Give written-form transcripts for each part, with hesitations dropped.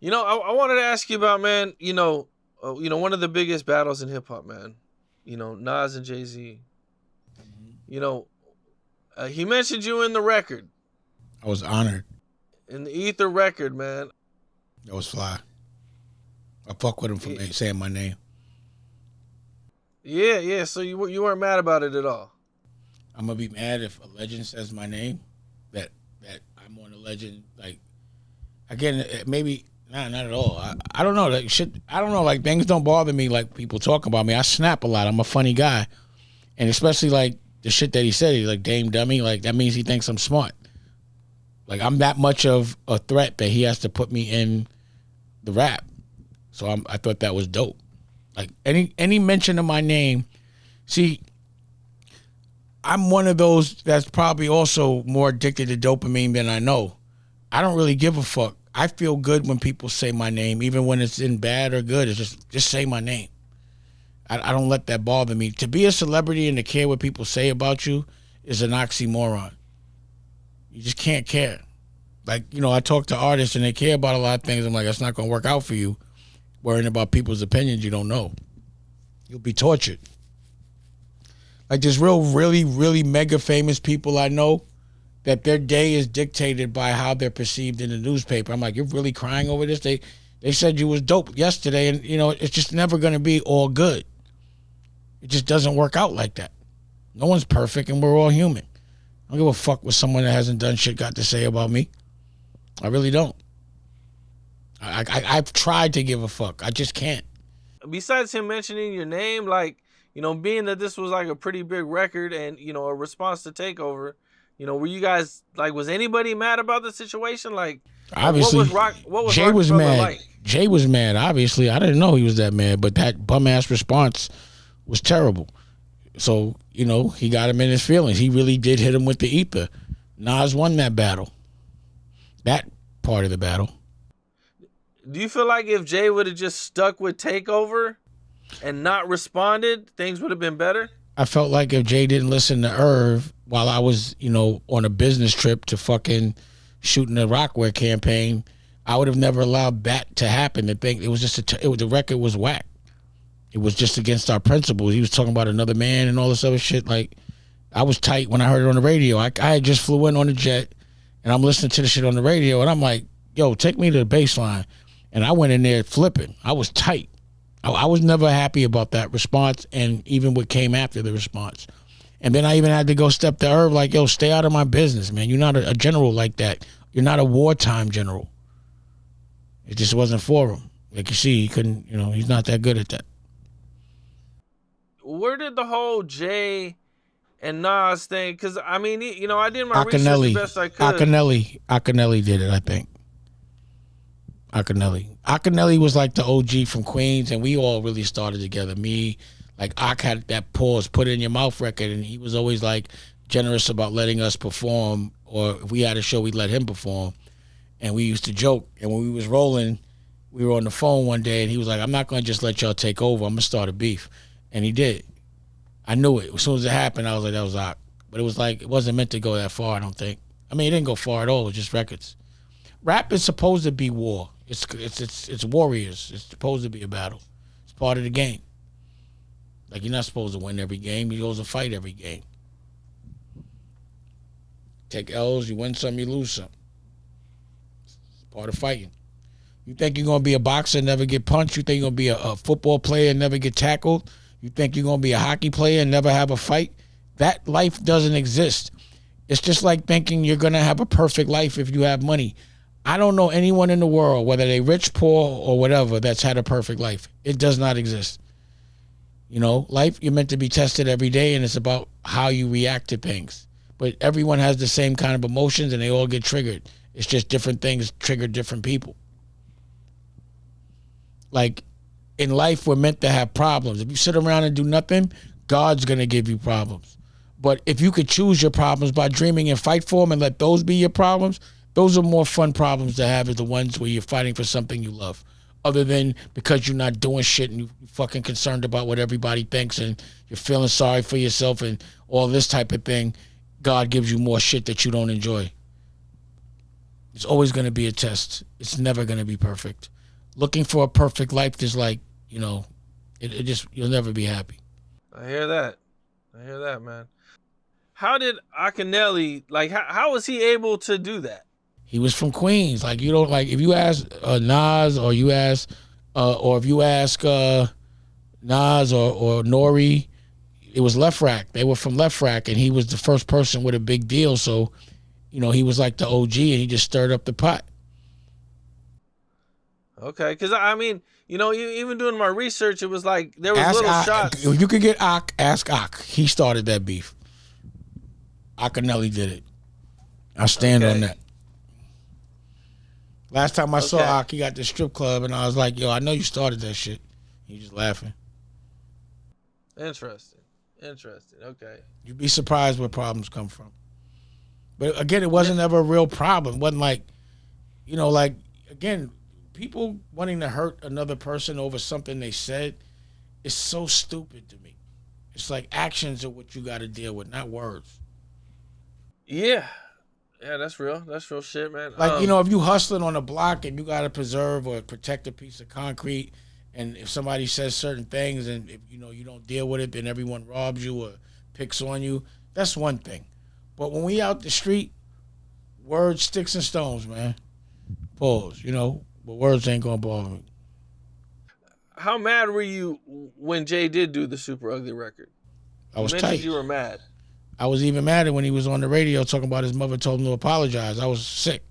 I wanted to ask you about, man. One of the biggest battles in hip hop, man. Nas and Jay-Z. You know, he mentioned you in the record, I was honored. in the Ether record, man. That was fly. I fuck with him for saying my name. Yeah, yeah. So you weren't mad about it at all. I'm gonna be mad if a legend says my name. That I'm on a legend. Like again, maybe not at all. I don't know. Like shit. I don't know. Like things don't bother me. Like people talk about me. I snap a lot. I'm a funny guy, and especially like the shit that he said. He's like Dame Dummy. Like that means he thinks I'm smart. Like I'm that much of a threat that he has to put me in the rap. So I thought that was dope. Like any mention of my name. See, I'm one of those that's probably also more addicted to dopamine than I know. I don't really give a fuck. I feel good when people say my name, even when it's in bad or good. It's just say my name. I don't let that bother me. To be a celebrity and to care what people say about you is an oxymoron. You just can't care. Like, I talk to artists and they care about a lot of things. I'm like, that's not going to work out for you. Worrying about people's opinions you don't know. You'll be tortured. Like there's really, really mega famous people I know that their day is dictated by how they're perceived in the newspaper. I'm like, you're really crying over this? They said you was dope yesterday, and it's just never gonna be all good. It just doesn't work out like that. No one's perfect, and we're all human. I don't give a fuck what someone that hasn't done shit got to say about me. I really don't. I've tried to give a fuck. I just can't. Besides him mentioning your name, like, being that this was like a pretty big record and, a response to Takeover, were you guys, like, was anybody mad about the situation? Like obviously, what was Jay Rock was Brother mad. like? Jay was mad, obviously. I didn't know he was that mad, but that bum-ass response was terrible. So, he got him in his feelings. He really did hit him with the ether. Nas won that battle. That part of the battle. Do you feel like if Jay would have just stuck with Takeover and not responded, things would have been better? I felt like if Jay didn't listen to Irv while I was, on a business trip to fucking shooting the Rockware campaign, I would have never allowed that to happen. The thing, it was just the record was whack. It was just against our principles. He was talking about another man and all this other shit. Like, I was tight when I heard it on the radio. I had just flew in on the jet, and I'm listening to the shit on the radio, and I'm like, yo, take me to the baseline. And I went in there flipping. I was tight. I was never happy about that response, and even what came after the response. And then I even had to go step to Irv like, yo, stay out of my business, man. You're not a general like that. You're not a wartime general. It just wasn't for him. Like you see, he couldn't, he's not that good at that. Where did the whole Jay and Nas thing, because, I mean, I did my research the best I could. Akinelli did it, I think. Akinelli was like the OG from Queens, and we all really started together. Me, like Ak had that pause, put it in your mouth record, and he was always like generous about letting us perform, or if we had a show, we'd let him perform. And we used to joke, and when we was rolling, we were on the phone one day, and he was like, I'm not going to just let y'all take over. I'm going to start a beef. And he did. I knew it. As soon as it happened, I was like, that was Ak. But it was like, it wasn't meant to go that far, I don't think. I mean, it didn't go far at all. It was just records. Rap is supposed to be war. It's warriors. It's supposed to be a battle. It's part of the game. Like, you're not supposed to win every game. You're supposed to fight every game. Take L's, you win some, you lose some. It's part of fighting. You think you're going to be a boxer and never get punched? You think you're going to be a football player and never get tackled? You think you're going to be a hockey player and never have a fight? That life doesn't exist. It's just like thinking you're going to have a perfect life if you have money. I don't know anyone in the world, whether they rich, poor, or whatever, that's had a perfect life. It does not exist. Life, you're meant to be tested every day, and it's about how you react to things. But everyone has the same kind of emotions, and they all get triggered. It's just different things trigger different people. Like, in life, we're meant to have problems. If you sit around and do nothing, God's going to give you problems. But if you could choose your problems by dreaming and fight for them and let those be your problems, those are more fun problems to have, is the ones where you're fighting for something you love. Other than because you're not doing shit and you're fucking concerned about what everybody thinks and you're feeling sorry for yourself and all this type of thing, God gives you more shit that you don't enjoy. It's always going to be a test. It's never going to be perfect. Looking for a perfect life is like, it just, you'll never be happy. I hear that. Man. How did Akinelli, like, how was he able to do that? He was from Queens. Like, you don't, like, if you ask Nas, or you ask, or if you ask Nas or Nori, it was Left Rack. They were from Left Rack, and he was the first person with a big deal. So, he was like the OG, and he just stirred up the pot. Okay, because I mean, even doing my research, it was like there was little shots. If you could get Ak, ask Ak. He started that beef. Akinelli did it. I stand on that. Last time I saw Ak, he got the strip club, and I was like, yo, I know you started that shit. He just laughing. Interesting. Okay. You'd be surprised where problems come from. But again, it wasn't ever a real problem. It wasn't like, again, people wanting to hurt another person over something they said is so stupid to me. It's like actions are what you got to deal with, not words. Yeah, that's real. That's real shit, man. Like, if you hustling on a block and you got to preserve or protect a piece of concrete, and if somebody says certain things and if you don't deal with it, then everyone robs you or picks on you, that's one thing. But when we out the street, words, sticks, and stones, man. Pause, but words ain't gonna bother me. How mad were you when Jay did do the Super Ugly record? I was tight. You were mad. I was even madder when he was on the radio talking about his mother told him to apologize. I was sick.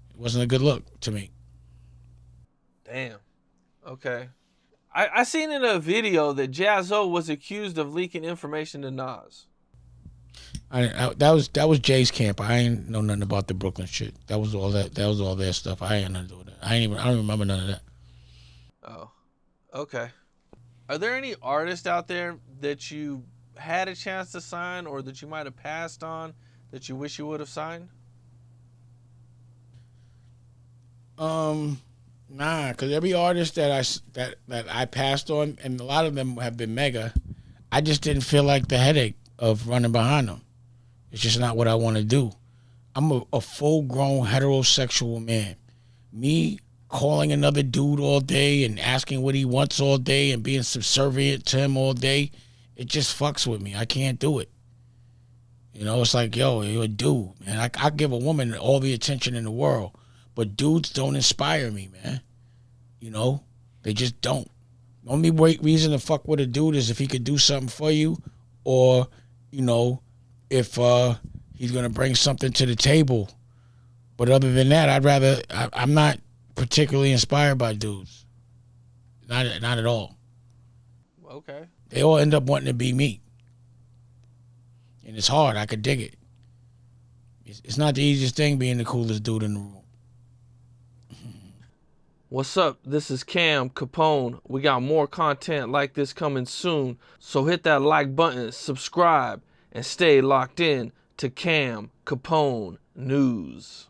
It wasn't a good look to me. Damn. Okay. I seen in a video that Jaz-O was accused of leaking information to Nas. That was Jay's camp. I ain't know nothing about the Brooklyn shit. That was all their stuff. I ain't nothing to do with that. I don't remember none of that. Oh. Okay. Are there any artists out there that you had a chance to sign or that you might have passed on that you wish you would have signed? Nah, because every artist that I passed on, and a lot of them have been mega, I just didn't feel like the headache of running behind them. It's just not what I want to do. I'm a full-grown heterosexual man. Me calling another dude all day and asking what he wants all day and being subservient to him all day, it just fucks with me. I can't do it. It's like, yo, you're a dude, man. I give a woman all the attention in the world, but dudes don't inspire me, man. They just don't. The only reason to fuck with a dude is if he could do something for you, or, if he's going to bring something to the table. But other than that, I'm not particularly inspired by dudes. Not at all. Okay. They all end up wanting to be me. And it's hard. I could dig it. It's not the easiest thing being the coolest dude in the room. What's up? This is Cam Capone. We got more content like this coming soon. So hit that like button, subscribe, and stay locked in to Cam Capone News.